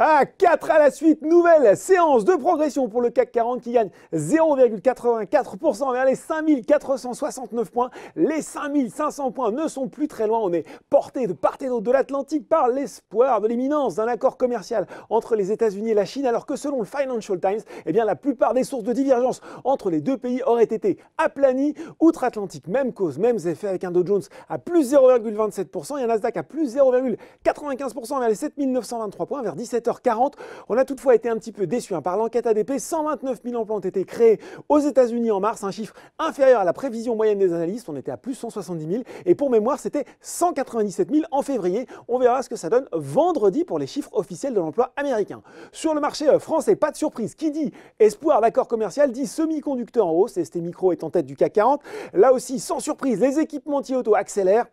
Ah, 4 à la suite, nouvelle séance de progression pour le CAC 40 qui gagne 0,84% vers les 5469 points. Les 5500 points ne sont plus très loin. On est porté de part et d'autre de l'Atlantique par l'espoir de l'imminence d'un accord commercial entre les États-Unis et la Chine, alors que selon le Financial Times, la plupart des sources de divergence entre les deux pays auraient été aplanies outre-Atlantique. Même cause, mêmes effets avec un Dow Jones à plus 0,27% et un Nasdaq à plus 0,95% vers les 7923 points vers 17h40. On a toutefois été un petit peu déçu par l'enquête ADP. 129 000 emplois ont été créés aux États-Unis en mars, un chiffre inférieur à la prévision moyenne des analystes. On était à plus 170 000 et pour mémoire, c'était 197 000 en février. On verra ce que ça donne vendredi pour les chiffres officiels de l'emploi américain. Sur le marché français, pas de surprise. Qui dit espoir d'accord commercial dit semi-conducteur en hausse. ST Micro est en tête du CAC 40. Là aussi, sans surprise, les équipementiers auto accélèrent,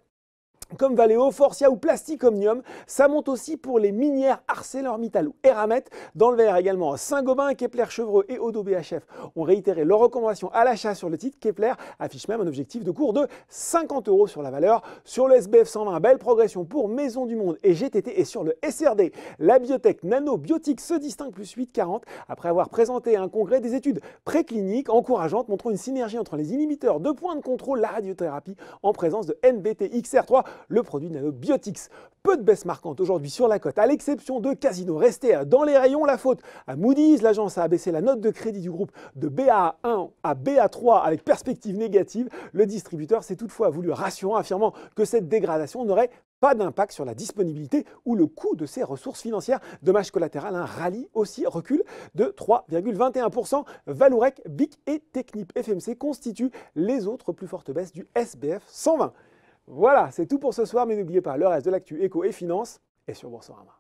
comme Valeo, Forcia ou Plastic Omnium. Ça monte aussi pour les minières ArcelorMittal ou Eramet. Dans le vert également, Saint-Gobain, Kepler Chevreux et Odo BHF ont réitéré leur recommandation à l'achat sur le titre. Kepler affiche même un objectif de cours de 50 € sur la valeur. Sur le SBF 120, belle progression pour Maison du Monde et GTT. Et sur le SRD, la biotech Nanobiotics se distingue plus 8,40 après avoir présenté à un congrès des études précliniques encourageantes montrant une synergie entre les inhibiteurs de points de contrôle, la radiothérapie en présence de NBTXR3, le produit Nanobiotics. Peu de baisses marquantes aujourd'hui sur la cote, à l'exception de Casino. Resté dans les rayons, la faute à Moody's. L'agence a abaissé la note de crédit du groupe de BA1 à BA3 avec perspective négative. Le distributeur s'est toutefois voulu rassurant, affirmant que cette dégradation n'aurait pas d'impact sur la disponibilité ou le coût de ses ressources financières. Dommage collatéral, un rallye aussi recule de 3,21%. Vallourec, BIC et Technip FMC constituent les autres plus fortes baisses du SBF 120. Voilà, c'est tout pour ce soir, mais n'oubliez pas, le reste de l'actu éco et finance est sur Boursorama.